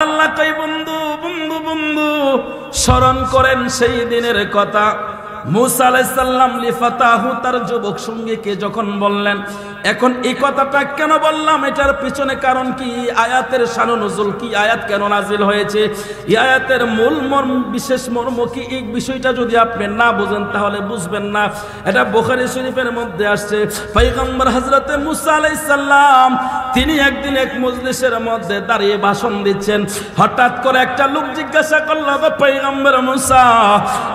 আল্লাহ কই বন্ধু বন্ধু বন্ধু স্মরণ করেন সেই দিনের কথা। মুসা আলাইহিস সালাম লিফাতাহু তার যুবক সঙ্গীকে যখন বললেন, এখন এই কথাটা কেন বললাম, এটার পিছনে কারণ কি, আয়াতের শান নুজুল কি, আয়াত কেন নাজিল হয়েছে, এই আয়াতের মূল মর্ম বিশেষ মর্ম কি, এই বিষয়টা যদি আপনি না বুঝেন তাহলে বুঝবেন না। এটা বুখারী শরীফের মধ্যে আসছে, পয়গম্বর হযরতে মুসা আলাইহিস সালাম তিনি একদিন এক মজলিসের মধ্যে দাঁড়িয়ে ভাষণ দিচ্ছেন। হঠাৎ করে একটা লোক জিজ্ঞাসা করলো, পয়গম্বর মুসা,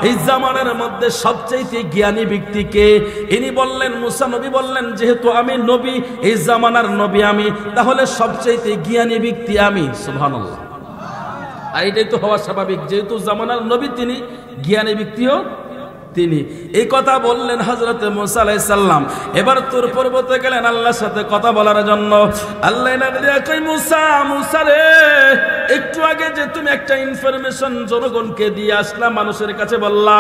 এই জামানার মধ্যে সবচেয়ে জ্ঞানী ব্যক্তি কে? ইনি বললেন, মুসা নবী বললেন, যেহেতু আমি নবী, এই জামানার নবী আমি, তাহলে সবচেয়ে জ্ঞানী ব্যক্তি আমি। সুবহানাল্লাহ। আর এটাই তো হওয়া স্বাভাবিক, যেহেতু জামানার নবী তিনি, জ্ঞানী ব্যক্তিও তিনি। এই কথা বললেন হযরতে মুসা আলাইহিস সালাম। এবার তুর পর্বতে গেলেন আল্লাহর সাথে কথা বলার জন্য। আল্লাহ নাগরিয়া কই, মুসা মুসা রে, একটু আগে যে তুমি একটা ইনফরমেশন জনগণকে দিয়ে আসলা, মানুষের কাছে বললা,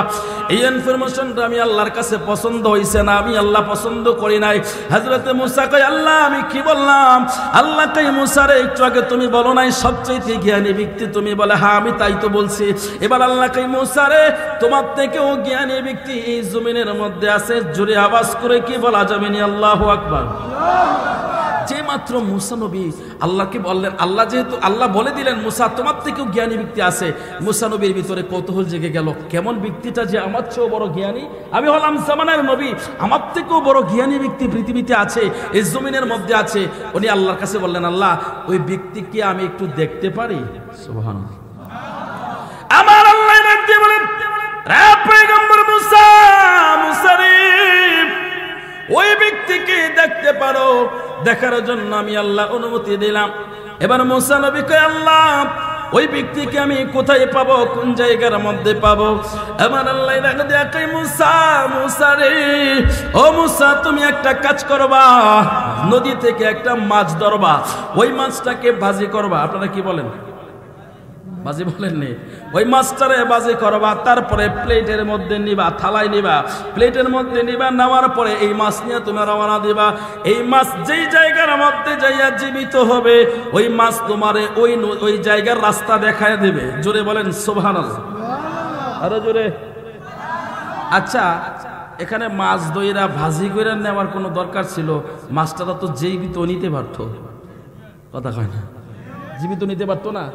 এই ইনফরমেশনটা আমি আল্লাহর কাছে পছন্দ হইছে না, আমি আল্লাহ পছন্দ করি নাই। হযরতে মুসা কই, আল্লাহ আমি কি বললাম? আল্লাহ কই, মুসা রে, একটু আগে তুমি বলো নাই সবচেয়ে জ্ঞানী ব্যক্তি তুমি, বলে হ্যাঁ আমি তাই তো বলছি। এবার আল্লাহ কই, মুসা রে, তোমার থেকেও জ্ঞানী ব্যক্তি এই জমিনের মধ্যে আছে, জোরে আওয়াজ করে কি বলা যাবে নি? আল্লাহু আকবার। যে মাত্র মুসা নবী আল্লাহকে বললেন, আল্লাহ যেহেতু আল্লাহ বলে দিলেন মুসা তোমার থেকেও জ্ঞানী ব্যক্তি আছে, মুসা নবীর ভিতরে কৌতূহল জেগে গেল, কেমন ব্যক্তিটা যে আমার চেয়েও বড় জ্ঞানী, আমি হলাম জামানার নবী, আমার থেকেও বড় জ্ঞানী ব্যক্তি পৃথিবীতে আছে, এই জমিনের মধ্যে আছে। উনি আল্লাহর কাছে বললেন, আল্লাহ ওই ব্যক্তিকে আমি একটু দেখতে পারি? সুবহানাল্লাহ। আমার আল্লাহ দেখতে বলেন, রে পয়গম্বর মুসা, মুসা রে, ওই ব্যক্তিকে দেখতে পারো, দেখার জন্য আমি আল্লাহ অনুমতি দিলাম। এবার মুসা নবী কয়, আল্লাহ ওই ব্যক্তিকে আমি কোথায় পাবো, কোন জায়গার মধ্যে পাবো? আমার আল্লাহ দেখা কয়, মুসা মুসা রে, ও মুসা তুমি একটা কাজ করবা, নদী থেকে একটা মাছ ধরবা, ওই মাছটাকে ভাজি করবা। আপনারা কি বলেন? বাজি বলেন নি? ওই মাছটারে বাজি করবা, তারপরে প্লেটের মধ্যে নিবা, থালায় নিবা, প্লেটের মধ্যে নিবা, নেওয়ার পরে এই মাছ নিয়ে তুমি রওনা দিবা। এই মাছ যেই জায়গার মধ্যে যাইয়া জীবিত হবে, ওই মাছ তোমারে ওই জায়গার রাস্তা দেখায় দেবে। জোরে বলেন সুবহানাল্লাহ। আরো জোরে। আচ্ছা, এখানে মাছ দইরা ভাজি করে নেওয়ার কোনো দরকার ছিল? মাছটা তো জীবিত নিতে পারত, কথা কয় না, জীবিত নিতে পারতো না।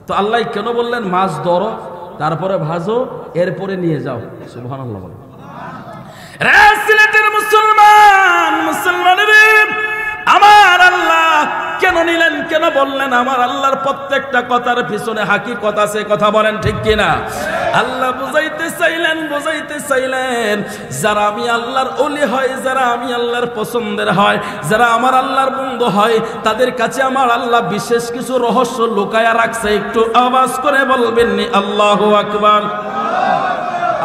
তো আল্লাহ কেন বললেন মাছ ধরো, তারপরে ভাজো, এরপরে নিয়ে যাও? সুবহানাল্লাহ। রে সিলেটের মুসলমান, মুসলমানের আমার আল্লাহ কেন নিলেন, কেন বললেন? আমার আল্লাহর প্রত্যেকটা কথার পিছনে হাকিকত আছে, কথা বলেন ঠিক কিনা? আল্লাহ বুঝাইতে চাইলেন যারা আমি আল্লাহর ওলি হয়, যারা আমি আল্লাহর পছন্দের হয়, যারা আমার আল্লাহর বন্ধু হয়, তাদের কাছে আমার আল্লাহ বিশেষ কিছু রহস্য লুকায়া রাখছে। একটু আওয়াজ করে বলবেন নি আল্লাহু আকবার।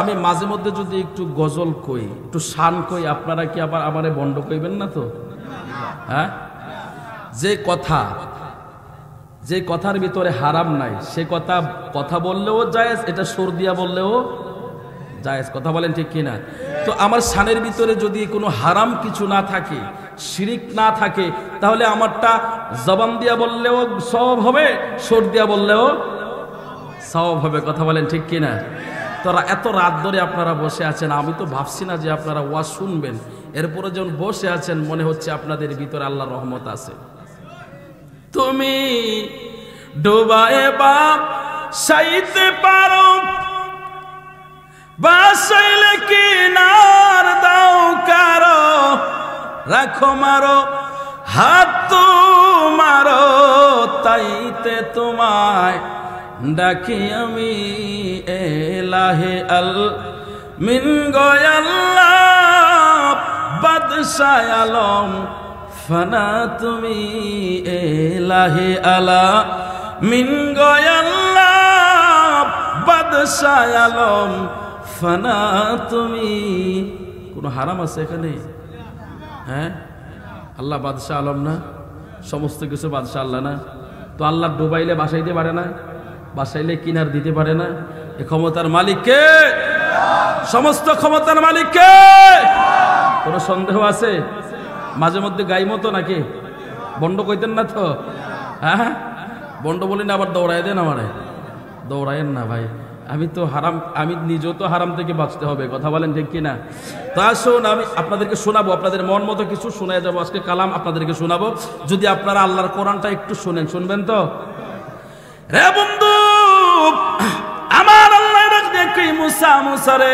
আমি মাঝে মধ্যে যদি একটু গজল কই, একটু শান কই, আপনারা কি আবার আমারে বন্ড কইবেন না তো? হ্যাঁ, যে কথার ভিতরে হারাম নাই, সে কথা বললেও জায়েজ, এটা সুর দিয়া বললেও জায়েজ, কথা বলেন ঠিক কিনা? তো আমার শানের ভিতরে যদি কোনো হারাম কিছু না থাকে, শিরিক না থাকে, তাহলে আমারটা জবান দিয়া বললেও সওয়াব হবে, সুর দিয়া বললেও সওয়াব হবে, কথা বলেন ঠিক কিনা? তোরা এত রাত ধরে আপনারা বসে আছেন, আমি তো ভাবছি না যে আপনারা ওয়াজ শুনবেন, এরপরে যখন বসে আছেন মনে হচ্ছে আপনাদের ভিতরে আল্লাহর রহমত আছে। তুমি ডোবায়ে বাপ সাইতে পারো, বাসাইলে কিনার দাও কারো, রাখো মারো হাত মারো, তাইতে তোমায় ডাকি আমি এলাহে আল মিন গয়াল্লাহ, বাদশাহ আলম ফানা তুমি এলাহে আলা মিন গয়াল্লাহ, বাদশাহ আলম ফানা তুমি। কোনো হারাম আছে এখানে? হ্যাঁ, আল্লাহ বাদশাহ আলম না? সমস্ত কিছু বাদশাহ আল্লাহ না? তো আল্লাহ ডুবাইলে বাসাইতে পারে না, বাসাইলে কিনার দিতে পারে না? এ ক্ষমতার মালিক কে? সমস্ত ক্ষমতার মালিক কে? কোনো সন্দেহ আছে? মাঝে মধ্যে গাই মতো নাকি বন্ড কইতেন না তো? হ্যাঁ, বন্ড বলি না আবার দৌড়ায় দেন আমারে, দৌড়ায়েন না ভাই, আমি তো হারাম, আমি নিজেও তো হারাম থেকে বাঁচতে হবে, কথা বলেন ঠিক কিনা? তা শোন, আমি আপনাদেরকে শোনাবো, আপনাদের মন মতো কিছু শোনায় যাবো আজকে কালাম আপনাদেরকে শোনাবো, যদি আপনারা আল্লাহর কোরআনটা একটু শোনেন, শুনবেন তো? রে বন্ধু আমার, আল্লাহ ডাক দিয়ে কই মুসা, মুসা রে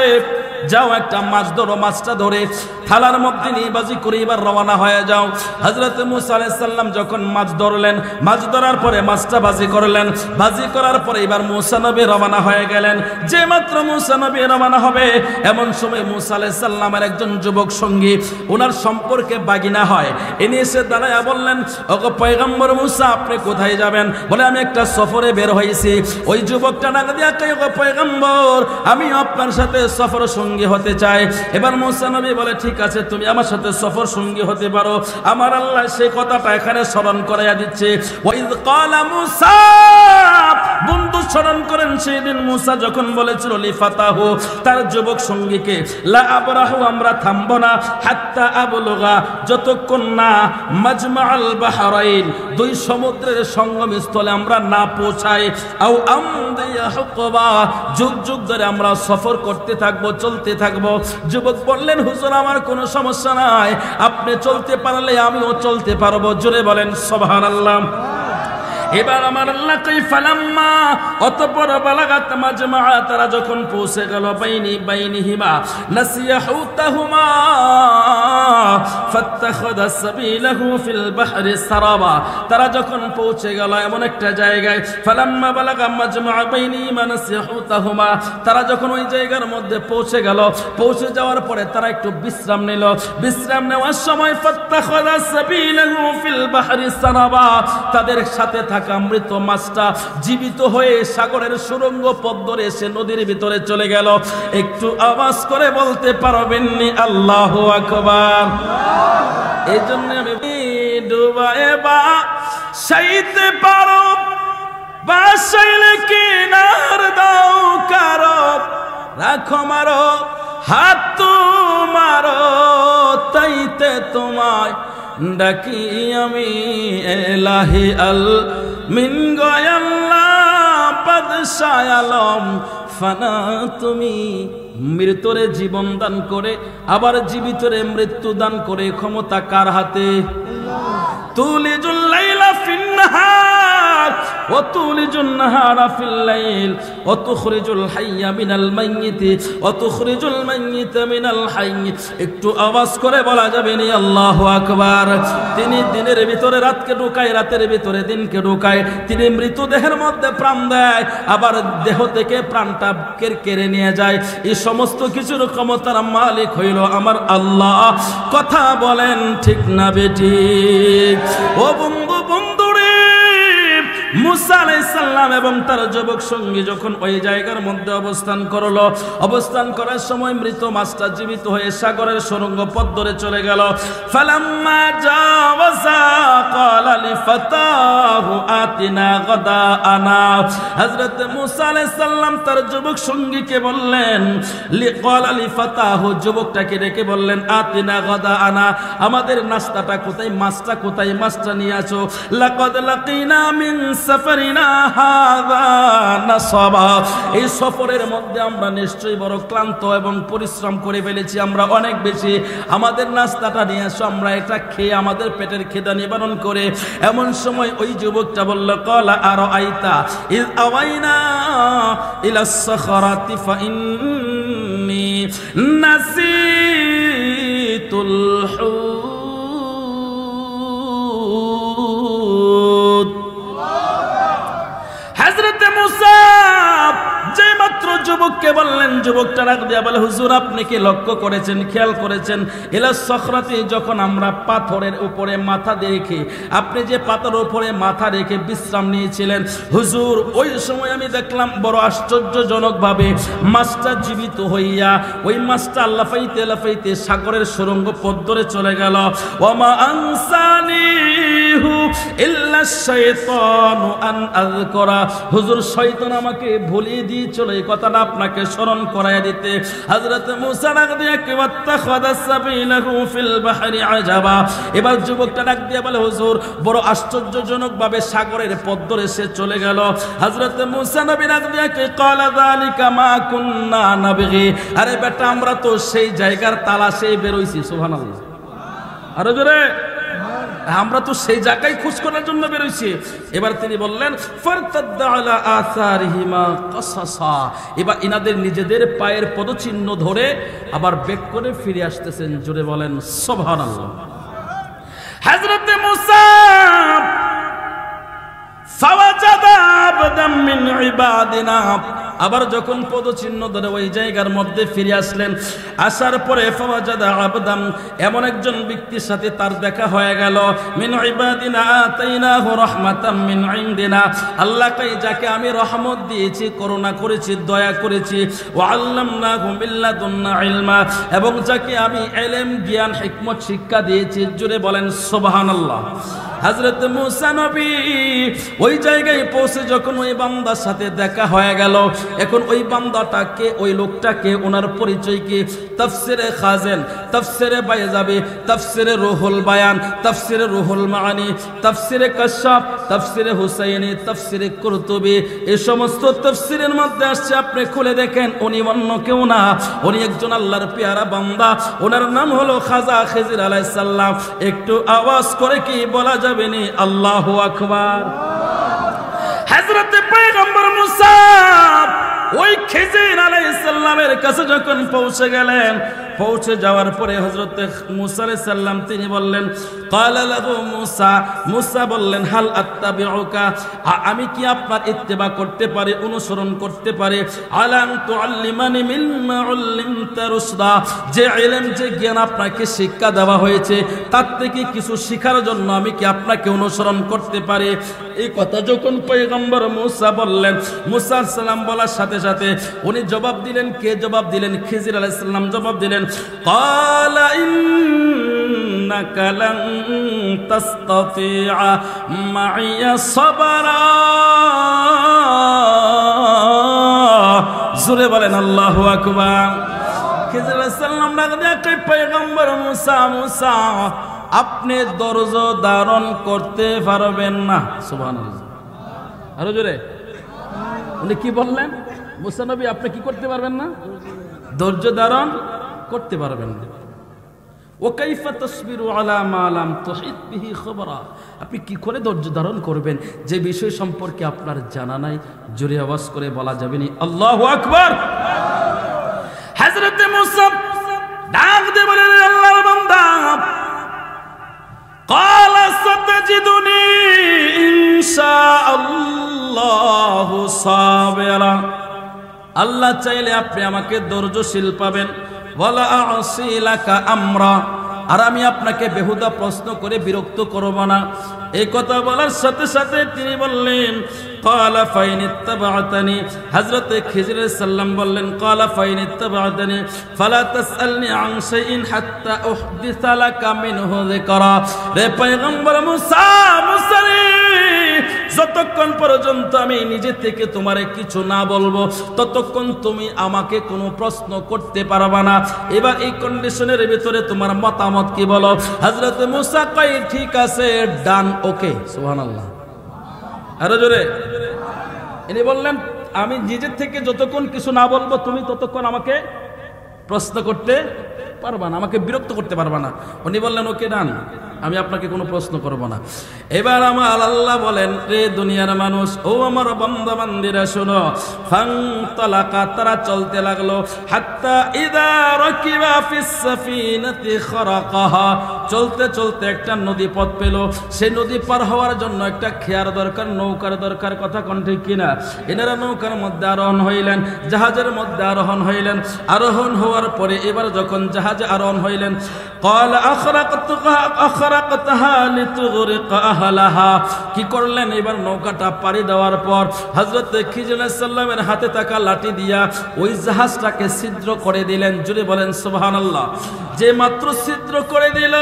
যাও একটা মাছ ধরো, মাছটা ধরে থালার মধ্যে নিয়ে বাজি করে এবার রওনা হয়ে যাও। হযরত মুসা আলাইহিস সালাম যখন মাছ ধরলেন, মাছ ধরার পরে মাছটা বাজি করলেন, বাজি করার পরে এবার মুসা নবী রওনা হয়ে গেলেন। যে মাত্র মুসা নবী রওনা হবে এমন সময় মুসা আলাইহিস সালামের একজন যুবক সঙ্গী, ওনার সম্পর্কে বাগিনা হয়, ইনি এসে দাঁড়ায়া বললেন, ওগো পয়গম্বর মুসা আপনি কোথায় যাবেন? বলে আমি একটা সফরে বের হয়েছি। ওই যুবকটা ডাক দিয়া কয়, ওগো পয়গম্বর আমি আপনার সাথে সফর সঙ্গী হতে চাই। এবার মুসা নবী বলে, ঠিক আছে তুমি আমার সাথে সফর সঙ্গী হতে পারো। আমার আল্লাহ সেই কথাটা এখানে স্মরণ করাইয়া দিচ্ছে। ওয়াইদ ক্বালা মুসা, বন্ধু স্মরণ করেন সেই দিন মুসা যখন বলেছিল লিফাতাহু, তার যুবক সঙ্গীকে, লা আবরাহু আমরা থামবো না, হাত্তা আবলুগা যতক্ষণ না মাজমাআল বাহরাইন দুই সমুদ্রের সঙ্গম স্থলে আমরা না পৌঁছাই, আও আমদিয়া হুকবা যুগ যুগ ধরে আমরা সফর করতে থাকবো, চলতে থাকবো। যুবক বললেন, হুজুর আমার কোনো সমস্যা নাই, আপনি চলতে পারলে আমিও চলতে পারবো। জোরে বলেন সুবহানাল্লাহ। এবার আমার আল্লাহ কই ফালাম্মা, অতঃপর বালাগাত মাজমা, তারা যখন পৌঁছে গেল বাইনিহিমা নাসিয়া হুতাহুমা ফাত্তাখাযা সাবিলাহু ফিল বাহরি সারাবা, তারা যখন পৌঁছে গেল এমন একটা জায়গায়, ফালাম্মা বালাগা মাজমা বাইনিহিমা নাসিয়া হুতাহুমা, তারা যখন ওই জায়গার মধ্যে পৌঁছে গেল, পৌঁছে যাওয়ার পরে তারা একটু বিশ্রাম নিল। বিশ্রাম নেওয়ার সময় ফাত্তাখাযা সাবিলাহু ফিল বাহরি সারাবা, তাদের সাথে থাকা মৃত মাছটা জীবিত হয়ে সাগরের সুরঙ্গ পথ ধরে এসে নদীর ভিতরে চলে গেল। একটু আওয়াজ করে বলতে পারবেননি আল্লাহু আকবার? এই জন্য আমি ডুবায়ে বা সাইতে পারো, বাসাইলে কিনার দাও কারো, রাখো মারো হাত তোমারো, তাইতে তোমায় ডাকি আমি এলাহি আল মিন গয়াল্লাহ বাদশাহ আলম ফানা, তুমি মৃতরে জীবন দান করে আবার জীবিতরে মৃত্যু দান করে ক্ষমতা কার হাতে? তুলিজুল লাইলা ফিন নাহার ওয়া তুলিজুন নাহারা ফিল লাইল ওয়া তুখরিজুল হাইয়া মিনাল মাইয়িতি ওয়া তুখরিজুল মাইয়িতা মিনাল হাইয়্যি। একটু আওয়াজ করে বলা যাবে না আল্লাহু আকবার? তিনি দিনের ভিতরে রাতকে ঢোকায়, রাতের ভিতরে দিনকে ঢোকায়। তিনি মৃতদেহের মধ্যে প্রাণ দেয়, আবার দেহ থেকে প্রাণটা কেড়ে নিয়ে যায়। এই সমস্ত কিছুর ক্ষমতার মালিক হইল আমার আল্লাহ। কথা বলেন ঠিক না বেঠিক? ও বন্ধু, বন্ধুরে মুসা আলাইহিস সালাম এবং তার যুবক সঙ্গী যখন ওই জায়গার মধ্যে অবস্থান করলো, অবস্থান করার সময় মৃত মাছটা জীবিত হয়ে সাগরের সুরঙ্গ পথ ধরে চলে গেল। ফালাম্মা জাওয়াজা ক্বালা লিফাতাহু আতিনা গাদাআনা, হযরত মুসা আলাইহিস সালাম তার যুবক সঙ্গীকে বললেন, ক্বালা লিফাতাহু যুবকটাকে ডেকে বললেন, আতিনা গাদাআনা আমাদের নাস্তাটা কোথায়, মাছটা কোথায়, মাছটা নিয়ে আসো। লাকাদ লাকিনা মিন সাফারিনা হাযা নাসাবা, এই সফরের মধ্যে আমরা নিশ্চয়ই বড় ক্লান্ত এবং পরিশ্রম করে ফেলেছি, আমরা অনেক বেশি, আমাদের নাস্তাটা নিয়ে আসো, আমরা এটা খেয়ে আমাদের পেটের খিদা নিবারণ করে। এমন সময় ওই যুবকটা বলল, ক্বালা আরাআইতা ইয আওয়াইনা ইলাস সাখরাতি ফাইন্নী নাসিতুল হুত। হযরত মুসা যে মাত্র যুবককে বললেন, যুবকটা রাগ দিয়া বলে, হুজুর আপনি কি লক্ষ্য করেছেন, খেয়াল করেছেন, ইলা সখরাতি যখন আমরা পাথরের উপরে মাথা রেখে, আপনি যে পাথরের উপরে মাথা রেখে বিশ্রাম নিয়েছিলেন, হুজুর ওই সময় আমি দেখলাম বড় আশ্চর্যজনক ভাবে মাছটা জীবিত হইয়া ওই মাছটা লাফাইতে লাফাইতে সাগরের সুরঙ্গ পথ ধরে চলে গেল। ওয়ামা আনসানি ইয়ানসানিহু ইল্লা শাইতানু আন আযকুরা। হুজুর শয়তান আমাকে ভুলিয়ে দিয়েছিল এই কথাটা আপনাকে স্মরণ করায়া দিতে। হযরত মুসা ডাক দিয়ে ওয়াত্তাখাযা সাবিলাহু ফিল বাহরি আজাবা। এবার যুবকটা ডাক দিয়ে বলে হুজুর বড় আশ্চর্যজনক ভাবে সাগরের পথ ধরে সে চলে গেল। হযরত মুসা নবী ডাক দিয়ে ক্বালা যালিকা মা কুননা নাবগি। আরে বেটা আমরা তো সেই জায়গার তালাশে বের হইছি। সুবহানাল্লাহ, আরো জোরে, আমরা তো সেই জায়গায় খোঁজ করার জন্য বের হইছি। এবার তিনি বললেন ফারতাদ্দা আলা আসারিহিমা কাসাসা। এবার ইনাদের নিজেদের পায়ের পদচিহ্ন ধরে আবার বেক করে ফিরে আসতেছেন। জোরে বলেন সুবহানাল্লাহ। হযরত মুসা ফাওয়াজাদা আবদাম মিন ইবাদিনা। আবার যখন পদচিহ্ন ধরে ওই জায়গার মধ্যে ফিরে আসলেন, আসার পরে ফাওয়াজাদা আবদাম, এমন একজন ব্যক্তির সাথে তার দেখা হয়ে গেল। মিন ইবাদিনা আতাইনাহু রাহমাতাম মিন ইনদিনা। আল্লাহ কই যাকে আমি রহমত দিয়েছি, করুণা করেছি, দয়া করেছি। ওয়া আল্লামনাহু মিন লাদুন্না ইলমা, এবং যাকে আমি ইলম, জ্ঞান, হিকমত শিক্ষা দিয়েছি। জোরে বলেন সুবহানাল্লাহ। হযরত মুসা নবী ওই জায়গায় পৌঁছে যখন ওই বান্দার সাথে দেখা হয়ে গেল, এখন ওই বান্দাটাকে, ওই লোকটাকে, ওনার পরিচয় কি? তাফসিরে খাজেন, তাফসিরে বাইজাবি, তাফসিরে রুহুল বায়ান, তাফসিরে রুহুল মাআনি, তাফসিরে কাশাফ, তাফসিরে হুসাইনি, তাফসিরে কুরতুবি, এই সমস্ত তাফসিরের মধ্যে আসছে। আপনি খুলে দেখেন, উনি অন্য কেউ না, উনি একজন আল্লাহর পেয়ারা বান্দা। ওনার নাম হলো খাজা খিজির আলাইহিস সালাম। একটু আওয়াজ করে কি বলা যাবে নি আল্লাহু আকবার? হযরত পয়গম্বর মুসা ওই খিজির আলাইহিস সালামের কাছে যখন পৌঁছে গেলেন, পৌঁছে যাওয়ার পরে হযরত মুসা আলাইহিস সালাম তিনি বললেন, ক্বালা লাহু মুসা, মুসা বললেন হাল আত্তাবিউকা, আমি কি আপনার ইত্তেবা করতে পারি, অনুসরণ করতে পারি? আলান তুআল্লিমানি মিম্মা উল্লিমতা রুশদা, যে ইলম, যে জ্ঞান আপনাকে শিক্ষা দেওয়া হয়েছে তার থেকে কিছু শিখার জন্য আমি কি আপনাকে অনুসরণ করতে পারি? এই কথা যখন পয়গম্বর মুসা বললেন, মুসা আলাইহিস সালাম বলার সাথে সাথে উনি জবাব দিলেন। কে জবাব দিলেন? খিজির আলাইহিস সালাম জবাব দিলেন, ক্বালা ইন্নাকা লান তাসতাতিআ মাইয়া সাবরা। জোরে বলেন আল্লাহু আকবার। খিজির আলাইহিস সালাম ডাকে পয়গম্বর মুসা, মুসা আপনি ধৈর্য ধারণ করতে পারবেন না। সুবহানাল্লাহ, আরো জোরে। উনি কি বললেন? মুসা নবী আপনি কি করতে পারবেন না? ধৈর্য ধারণ করতে পারবেন না। ও কাইফা তাসবিরু আলা মা লাম তুহিত বিহি খবরা, আপনি কি করে ধৈর্য ধারণ করবেন যে বিষয় সম্পর্কে আপনার জানা নাই? জোরে আওয়াজ করে বলা যাবে নি আল্লাহু আকবার। হযরত মুসা ডাক দিয়ে বলেন, আল্লাহর বান্দা, ক্বালা সাতাজিদুনি ইনশাআল্লাহু সাবিরা। আল্লাহ চাইলে আপনি আমাকে ধৈর্যশীল পাবেন। ওয়ালা আ'সি লাকা আমরা, আর আমি আপনাকে বেহুদা প্রশ্ন করে বিরক্ত করব না। এই কথা বলার সাথে সাথে তিনি বললেন, ক্বালা ফাইন ইত্তাবা'তানি। হযরত খিজির আলাইহিস সালাম বললেন, ক্বালা ফাইন ইত্তাবা'তানি ফালা তাসআলনি আন শাইইন হাত্তা উহদিসা লাকা মিনহু যিকরা। রে পয়গম্বর মুসা, মুসা রে, যতক্ষণ পর্যন্ত আমি নিজে থেকে তোমারে কিছু না বলবো ততক্ষণ তুমি আমাকে কোনো প্রশ্ন করতে পারবা না। এবার এই কন্ডিশনের ভিতরে তোমার মতামত কি বলো? হযরত মুসা কয় ঠিক আছে, ডান, ওকে। সুবহানাল্লাহ, আরো জোরে। ইনি বললেন আমি নিজের থেকে যতক্ষণ কিছু না বলবো তুমি ততক্ষণ আমাকে প্রশ্ন করতে পারবা না, আমাকে বিরক্ত করতে পারবা না। উনি বললেন ওকে ডান, আমি আপনাকে কোনো প্রশ্ন করব না। এবার আমার আল্লাহ বলেন, রে দুনিয়ার মানুষ, ও আমার বান্দা বান্দিরা শোনো। ফান্তালাকা, তারা চলতে লাগলো। হাত্তা ইযা রাকিবা ফিস সাফিনাতি খারাকাহা, চলতে চলতে একটা নদী পথ পেল। সেই নদী পার হওয়ার জন্য একটা খেয়ার দরকার, নৌকার দরকার। কথা কোন ঠিক কিনা? এনারা নৌকার মধ্যে আরোহণ হইলেন, জাহাজের মধ্যে আরোহণ হইলেন। আরোহণ হওয়ার পরে এবার যখন জাহাজ জাহাজে আরোহণ হইলেন। قال أخرقتها لتغرق أهلها কি করলেন? এবার নৌকাটা পাড়ি দেওয়ার পর হযরত খিজির আলাইহিস সালামের হাতে থাকা লাঠি দিয়া ওই জাহাজটাকে ছিদ্র করে দিলেন। জোরে বলেন সুবহানাল্লাহ। যে মাত্র ছিদ্র করে দিল,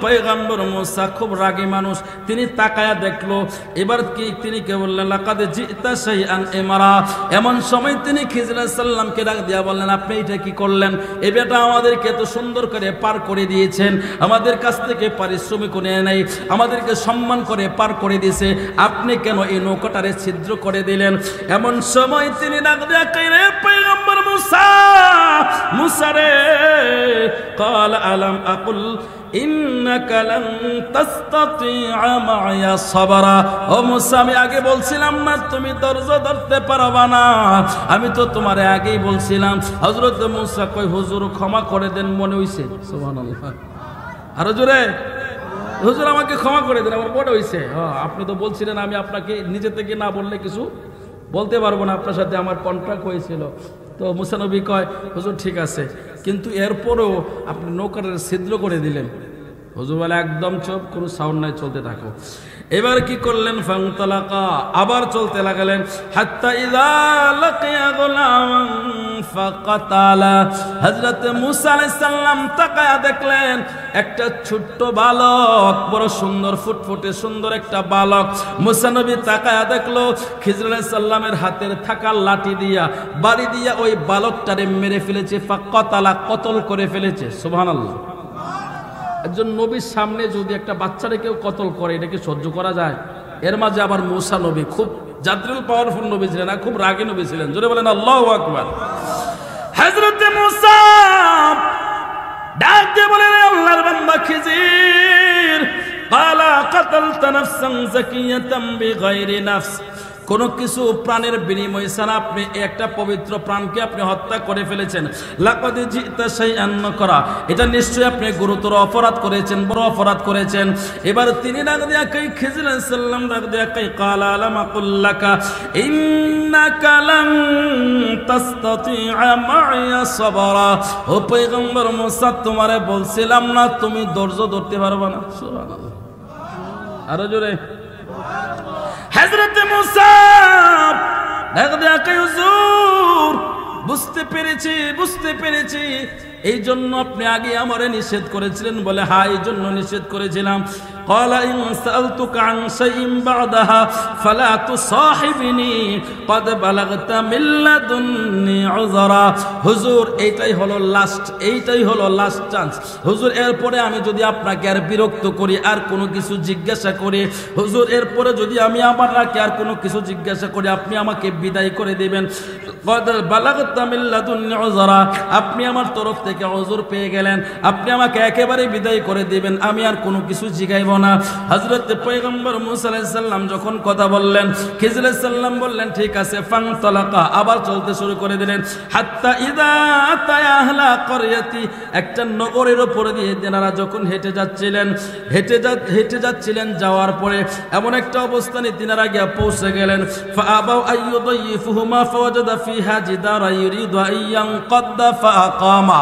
পয়গম্বর মুসা খুব রাগী মানুষ, তিনি তাকায়া দেখলো। এবার কি তিনি কে বললেন, লাকাদ জিতা শাইআন ইমরা। এমন সময় তিনি খিজির আলাইহিস সালামকে ডাক দিয়া বললেন, আপনি এটা কি করলেন? এই বেটা আমাদেরকে এত সুন্দর করে পার করে দিয়েছেন, আমাদের কাছ থেকে পারিশ্রমিক নিয়ে নাই, আমাদেরকে সম্মান করে পার করে দিয়েছে, আপনি কেন এই নৌকাটারে ছিদ্র করে দিলেন? এমন সময় তিনি ডাক দিয়া কইরে, পয়গম্বর মুসা, মুসা রে, قال ألم أقل إنك لن تستطيع معي صبرا। ও মুসা, আমি আগে বলছিলাম না তুমি ধৈর্য ধরতে পারবা না? আমি তো তোমারে আগেই বলছিলাম। হযরত মুসা কই, হুজুর ক্ষমা করে দেন, মনে হইছে। সুবহানাল্লাহ। আরো জোরে, হুজুর আমাকে ক্ষমা করে দেন, আমার মনে হইছে। আপনি তো বলছিলেন আমি আপনাকে নিজে থেকে না বললে কিছু বলতে পারবো না, আপনার সাথে আমার কন্ট্রাক্ট হয়েছিল। তো মুসা নবী কয়, হুজুর ঠিক আছে, কিন্তু এরপরও আপনি নৌকার ছিদ্র করে দিলেন। হুজুর বলে, একদম চুপ, কোনো সাউন্ড নাই, চলতে থাকো। এবার কি করলেন? ফান্তালাকা, আবার চলতে লাগলেন। হাত্তা ইযা লাকিয়া গুলামান ফাকাতালা। হযরত মুসা আলাইহিস সালাম তাকায়া দেখলেন একটা ছোট্ট বালক, বড় সুন্দর ফুটফুটে সুন্দর একটা বালক। মুসা নবী তাকায়া দেখলো খিজির আলাইহিস সালামের হাতের থাকা লাঠি দিয়া বাড়ি দিয়া ওই বালকটারে মেরে ফেলেছে। ফাকাতালা, কতল করে ফেলেছে। সুবহানাল্লাহ। একজন নবীর সামনে যদি একটা বাচ্চারে কেউ কতল করে, এটা কি সহ্য করা যায়? এর মাঝে আবার মুসা নবী খুব জাদরুল পাওয়ারফুল নবী ছিলেন, না খুব রাগী নবী ছিলেন। জোরে বলেন আল্লাহু আকবার। হযরত মুসা ডাক দিয়ে বলেন, আল্লাহর বান্দা খিজির, ক্বালা কাতালতা নাফসান যাকিয়াতাম বিগাইরি নাফস। কোন কিছু প্রাণের বিনিময় ছাড়া আপনি একটা পবিত্র প্রাণকে আপনি হত্যা করে ফেলেছেন। লাকাদ জিতা শাইআন নাকরা, এটা নিশ্চয়ই আপনি গুরুতর অপরাধ করেছেন, বড় অপরাধ করেছেন। এবার তিনি ডাক দিয়া কই, খিজির আলাইহিস সালাম ডাক দিয়া কই, ক্বালা আলাম আকুল লাকা ইন্নাকা লান তাসতাতিআ মা'য়া সাবরা। ও পয়গম্বর মুসা, তোমারে বলছিলাম না তুমি ধৈর্য ধরতে পারবে না? সুবহানাল্লাহ। আরো জোরে। হযরত মুসা ডাক দিয়া কই, হুজুর বুঝতে পেরেছি, বুঝতে পেরেছি, এই জন্য আপনি আগে আমারে নিষেধ করেছিলেন। বলে, হ্যাঁ, এই জন্য নিষেধ করেছিলাম। قال إن سألتك عن شيء بعدها فلا تصاحبني قد بلغت من لدني عذرا। হুজুর এইটাই হলো লাস্ট, এইটাই হলো লাস্ট চান্স। হুজুর এরপরে আমি যদি আপনাকে আর বিরক্ত করি, আর কোনো কিছু জিজ্ঞাসা করি, হুজুর এরপরে যদি আমি আপনাকে আর কোনো কিছু জিজ্ঞাসা করি, আপনি আমাকে বিদায় করে দিবেন। قد بلغت من لدني عذرا, আপনি আমার তরফ থেকে উযর পেয়ে গেলেন, আপনি আমাকে একেবারে বিদায় করে দিবেন, আমি আর কোনো কিছু জিগাইব না। হযরত পয়গম্বর মুসা আলাইহিস সালাম যখন কথা বললেন, খিজির আলাইহিস সালাম বললেন, ঠিক আছে। ফান্তালাকা, আবার চলতে শুরু করে দিলেন। হাত্তা ইযা আতায়া আহলা ক্বরিয়াতি, একটা নগরের উপরে দিয়ে তেনারা যখন হেঁটে যাচ্ছিলেন, হেঁটে যাচ্ছিলেন, যাওয়ার পরে এমন একটা অবস্থানে তিনারা গিয়ে পৌঁছে গেলেন। ফাআবাউ আইয়ুদাইফুহুমা ফাওয়াজাদা ফিহা জিদারা ইউরিদু আইয়ানকাদ্দা ফাআকামা।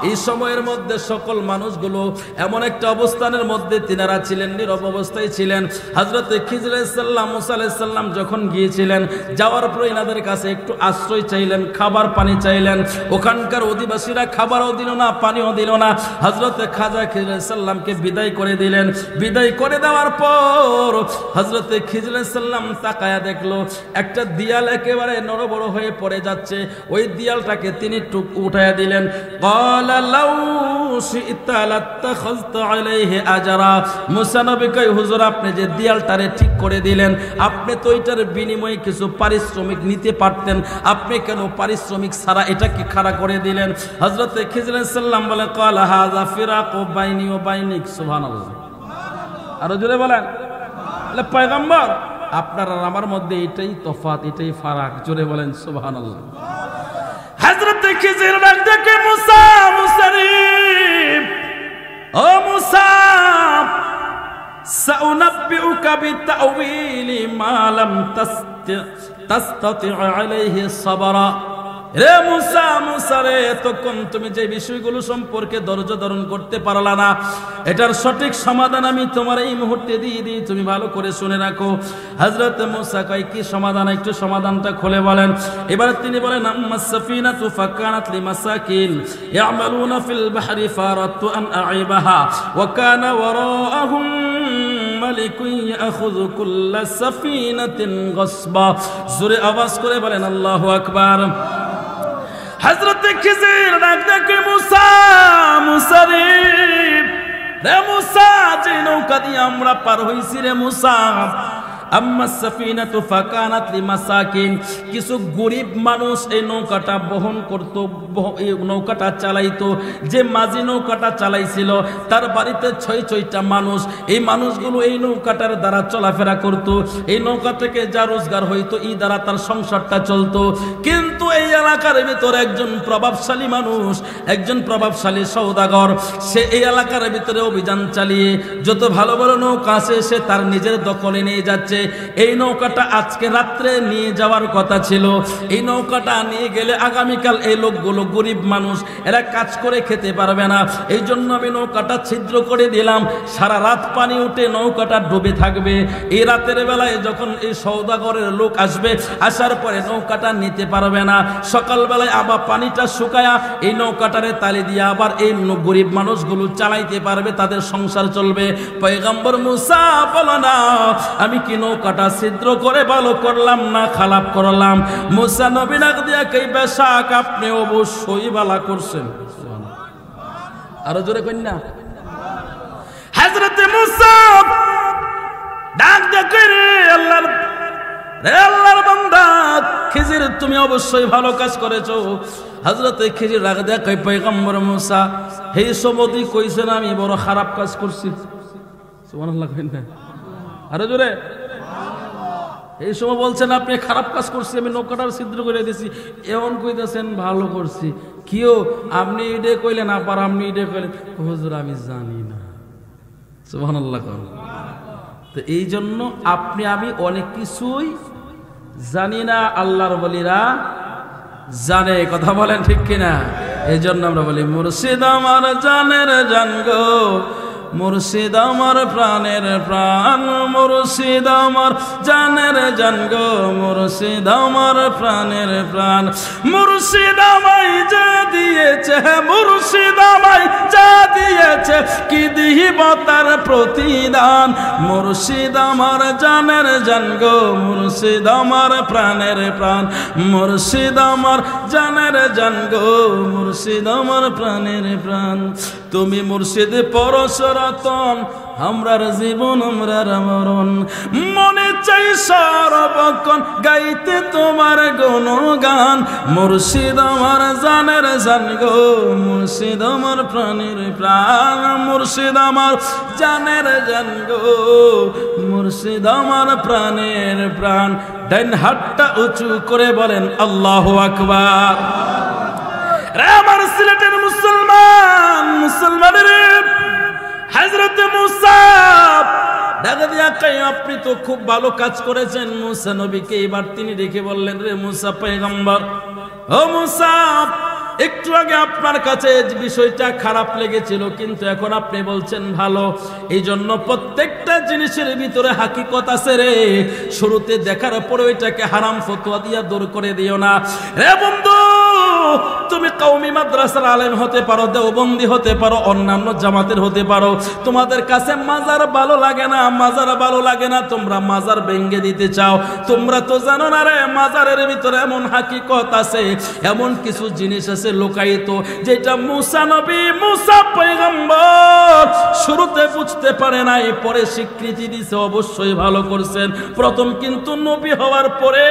এই সময়ের মধ্যে সকল মানুষগুলো এমন একটা অবস্থানের মধ্যে তিনারা ছিলেন, নীরব অবস্থায় ছিলেন। হযরত খিজির আলাইহিস সালাম, মুসা আলাইহিস সালাম যখন গিয়েছিলেন, যাওয়ার পরে এনাদের কাছে একটু আশ্রয় চাইলেন, খাবার পানি চাইলেন। ওখানকার অধিবাসীরা খাবারও দিল না, পানিও দিল না। হযরত খাজা খিজির আলাইহিস সালামকে বিদায় করে দিলেন। বিদায় করে দেওয়ার পর হযরত খিজির আলাইহিস সালাম তাকায়া দেখলো একটা দিয়াল একেবারে নড়বড় হয়ে পড়ে যাচ্ছে। ওই দিয়ালটাকে তিনি টুক উঠায়া দিলেন। ক্বালা লাউ শি'তা লাত্তাখাযতা আলাইহি আজরা। মুসা নবী কয়, হুজুর আপনি যে দিয়ালটারে ঠিক করে দিলেন, আপনি তো এটার বিনিময়ে কিছু পারিশ্রমিক নিতে পারতেন, আপনি কেন পারিশ্রমিক ছাড়া এটাকে খাড়া করে দিলেন? হযরত খিজির আলাইহিস সালাম বলে, ক্বালা হাযা ফিরাকু বাইনি ওয়া বাইনিক। সুবহানাল্লাহ। আরো জোরে বলেন। পয়গম্বর, আপনার আর আমার মধ্যে এটাই তফাৎ, এটাই ফারাক। জোরে বলেন সুবহানাল্লাহ। হযরত খিজির ডাকে, মুসা, মুসারিব, ও মুসা, সাউনাব্বিউকা বিতাউইলি মা লাম তাসতাতি আলাইহি সাবরা। রে মুসা, মুসা রে, এতক্ষণ তুমি যে বিষয়গুলো সম্পর্কে ধৈর্য ধারণ করতে পারলা না, এটার সঠিক সমাধান আমি তোমার এই মুহূর্তে দিয়ে দিই, তুমি ভালো করে শুনে রাখো। হযরত মুসা কয়, কি সমাধান? একটু সমাধানটা খুলে বলেন। এবার তিনি বলেন, আম্মাস সাফিনাতু ফাকানাত লিমাসাকিন ইয়ামালুনা ফিল বাহরি ফারাদতু আন আইবাহা ওয়া কানা ওয়ারাআহুম মালিকুন ইয়াখুযু কুল্লা সাফিনাতিন গসবা। জোরে আওয়াজ করে বলেন আল্লাহু আকবার। হযরত খিজির ডাক দেখে, মুসা, মুসা রে, রে মুসা, যে নৌকা দিয়ে আমরা পার হইছি রে মুসা, আম্মা সাফিনাতু ফাকানাত লিমাসাকিন, কিছু গরিব মানুষ এই নৌকাটা বহন করত, এই নৌকাটা চালাইতো। যে মাঝি নৌকাটা চালাইছিল তার বাড়িতে 6-6টা মানুষ, এই মানুষগুলো এই নৌকাটার দ্বারা চলাফেরা করত। এই নৌকা থেকে যা রোজগার হইতো এই দ্বারা তার সংসারটা চলতো। কিন্তু এই এলাকার ভিতরে একজন প্রভাবশালী মানুষ, একজন প্রভাবশালী সওদাগর, সে এই এলাকার ভিতরে অভিযান চালিয়ে যত ভালো ভালো নৌকা আছে সে তার নিজের দখলে নিয়ে যাচ্ছে। এই নৌকাটা আজকে রাত্রে নিয়ে যাওয়ার কথা ছিল। এই নৌকাটা নিয়ে গেলে আগামীকাল এই লোকগুলো গরিব মানুষ, এরা কাজ করে খেতে পারবে না। এই জন্য আমি নৌকাটা ছিদ্র করে দিলাম, সারা রাত পানি উঠে নৌকাটা ডুবে থাকবে। এই রাতের বেলায় যখন এই সওদাগরের লোক আসবে, আসার পরে নৌকাটা নিতে পারবে না। সকালবেলায় আবার পানিটা শুকায়া এই নৌকাটারে তালি দিয়ে আবার এই গরিব মানুষগুলো চালাইতে পারবে, তাদের সংসার চলবে। পয়গম্বর মুসা বলো না, আমি কি নৌকাটা ছিদ্র করে ভালো করলাম না খারাপ করলাম? মুসা নবী ডাক দিয়া কই, বেশক আপনি অবশ্যই ভালো করছেন। আরো জোরে কই না। হযরত মুসা ডাক দিয়া কই, রে আল্লাহর, রে আল্লাহর বান্দা খিজির, তুমি অবশ্যই ভালো কাজ করেছো। হযরত খিজির ডাক দিয়া কই, পয়গম্বর মুসা, এই সমদি কইছেন আমি বড় খারাপ কাজ করছি। সুবহানাল্লাহ কই না। আরো জোরে। এই সময় বলছেন আপনি খারাপ কাজ করছি, আমি নৌকাটার ছিদ্র করে দিয়েছি, এমন কইতেছেন ভালো করছি। কিও আপনি এটা কইলেন, আবার আপনি এটা কইলেন, হুজুর আমি জানি না। সুবহানাল্লাহ। তো এই জন্য আপনি আমি অনেক কিছুই জানি না, আল্লাহর ওলিরা জানে। কথা বলেন ঠিক কিনা? এই জন্য আমরা বলি, মুর্শিদ আমার জানের জান গো, মুর্শিদ আমার প্রাণের প্রাণ, মুর্শিদ আমার জানের জান গো, মুর্শিদ আমার প্রাণের প্রাণ। মুর্শিদ আমায় যা দিয়েছে, মুর্শিদ আমায় যা দিয়েছে, কি দিব তার প্রতিদান। মুর্শিদ আমার জানের জান গো, মুর্শিদ আমার প্রাণের প্রাণ, মুর্শিদ আমার জানের জান গো, মুর্শিদ আমার প্রাণের প্রাণ। তুমি মুর্শিদ পরশরতন, আমরার জীবন আমরার মরণ, মনে চাই সর্বক্ষণ গাইতে তোমার গুণগান। মুর্শিদ আমার জানের জান গো, মুর্শিদ আমার প্রাণের প্রাণ, মুর্শিদ আমার জানের জান গো, মুর্শিদ আমার প্রাণের প্রাণ। ডাইন হাতটা উঁচু করে বলেন আল্লাহু আকবার। রে আমার সিলেটের মুসলমান, মুসলমানের হযরত মুসা ডাক দিয়া কই, আপনি তো খুব ভালো কাজ করেছেন। মুসা নবীকে এবার তিনি ডেকে বললেন, রে মুসা পয়গম্বর, ও মুসা, একটু আগে আপনার কাছে বিষয়টা খারাপ লেগেছিল, কিন্তু এখন আপনি বলছেন ভালো। এই জন্য প্রত্যেকটা জিনিসের ভিতরে হাকিকত আছে রে। শুরুতে দেখার পরে ওইটাকে হারাম ফতোয়া দিয়া দূর করে দিও না। রে বন্ধু, তুমি কওমি মাদ্রাসার আলেম হতে পারো, দেওবন্দি হতে পারো, অন্যান্য জামাতের হতে পারো, তোমাদের কাছে মাজার ভালো লাগে না, মাজার ভালো লাগে না, তোমরা মাজার ভেঙে দিতে চাও। তোমরা তো জানো না রে, মাজারের ভিতরে এমন হাকিকত আছে, এমন কিছু জিনিস আছে লুকায়িত, যেটা মুসা নবী, মুসা পয়গম্বর শুরুতে বুঝতে পারে নাই, পরে স্বীকৃতি দিছে, অবশ্যই ভালো করছেন। প্রথম কিন্তু নবী হওয়ার পরে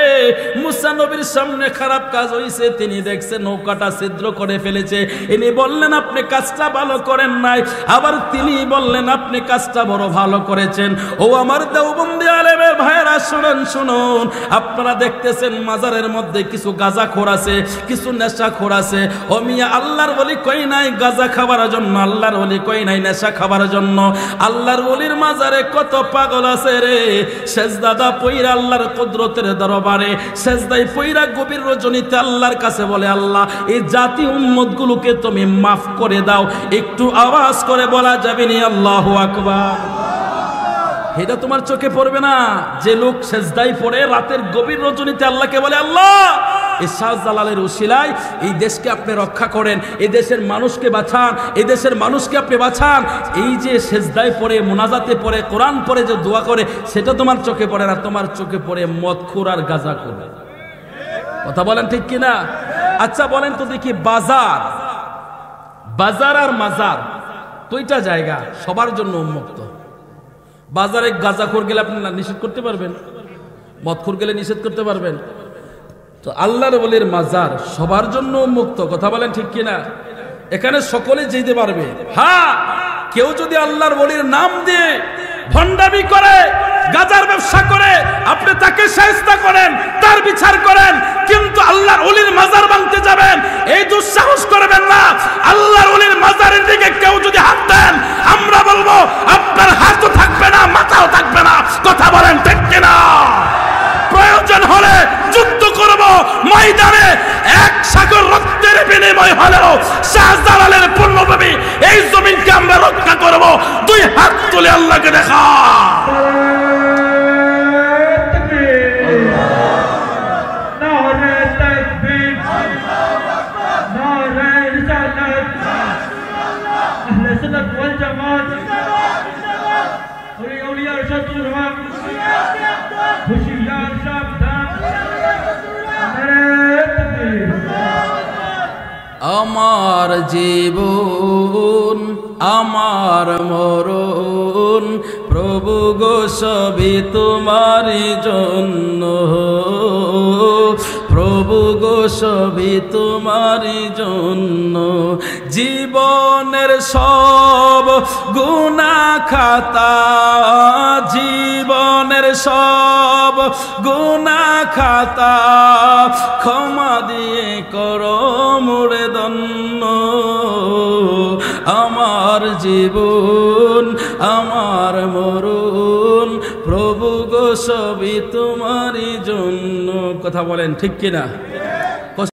মুসা নবীর সামনে খারাপ কাজ হইছে, তিনি দেখছেন নৌকাটা ছিদ্র করে ফেলেছে। ইনি বললেন আপনি কাজটা ভালো করেন নাই, আবার তিনি বললেন আপনি কাজটা বড় ভালো করেছেন। ও আমার দেওবন্দি আলেমের ভাইয়েরা শুনুন শুনুন, আপনারা দেখতেছেন মাজারের মধ্যে কিছু গাঁজাখোর আছে, কিছু নেশাখোর আছে। ও মিয়া, আল্লাহর ওলি কই নাই গাঁজা খাবার জন্য, আল্লাহর ওলি কই নাই নেশা খাবার জন্য। আল্লাহর ওলির মাজারে কত পাগল আছে রে, সেজদাদা পইরা আল্লাহর কুদরতের দরবারে সেজদায় পইরা গভীর রজনীতে আল্লাহর কাছে বলে, আল্লাহ এই জাতি উম্মত গুলোকে তুমি মাফ করে দাও। একটু আওয়াজ করে বলা যাবে নি আল্লাহু আকবার? এটা তোমার চোখে পড়বে না যে লোক সেজদায় পড়ে রাতের গভীর রজনীতে আল্লাহকে বলে, আল্লাহ এই শাহজালালের উসিলায় এই দেশকে আপনি রক্ষা করেন, এই দেশের মানুষকে বাঁচান, এই দেশের মানুষকে আপনি বাঁচান। এই যে সেজদায় পড়ে, মুনাজাতে পড়ে, কোরআন পড়ে যে দোয়া করে, সেটা তোমার চোখে পড়ে না, তোমার চোখে পড়ে মদখোর আর গাঁজাখোর। কথা বলেন ঠিক কিনা? আচ্ছা বলেন তো দেখি, বাজার আর মাজার দুইটা জায়গা সবার জন্য উন্মুক্ত। বাজারে গাঁজাখোর গেলে আপনি নিষেধ করতে পারবেন, মদখোর গেলে নিষেধ করতে পারবেন? তো আল্লাহর ওলির মাজার সবার জন্য উন্মুক্ত। কথা বলেন ঠিক কিনা? এখানে সকলে যেতে পারবে। হ্যাঁ, কেউ যদি আল্লাহর ওলির নাম দিয়ে ভণ্ডামি করে, গাজার ব্যবসা করে, আপনি তাকে শায়েস্তা করেন, তার বিচার করেন, কিন্তু আল্লাহর ওলির মাজার ভাঙতে যাবেন এই দুঃসাহস করবেন না। আল্লাহর ওলির মাজারের দিকে কেউ যদি হাত দেন, আমরা বলবো আপনার হাতও থাকবে না, মাথাও থাকবে না। কথা বলেন ঠিক কিনা? প্রয়োজন হলে যুদ্ধ করব ময়দানে, এক সাগর রক্তের বিনিময় হলেও শাহজালালের পূর্ণভূমি এই জমিনকে আমরা রক্ষা করব। দুই হাত তুলে আল্লাহকে দেখা। আমার জীবন আমার মরণ প্রভু গো সবই তোমারই জন্য, প্রভু গো সবই তোমারই জন্য। জীবনের সব গুনাহ খাতা, জীবনের সব গুনাহ খাতা ক্ষমা দিয়ে করো মোরে ধন্য। আমার জীবন আমার মরণ প্রভু গো সবই তোমারই জন্য। কথা বলেন ঠিক কিনা?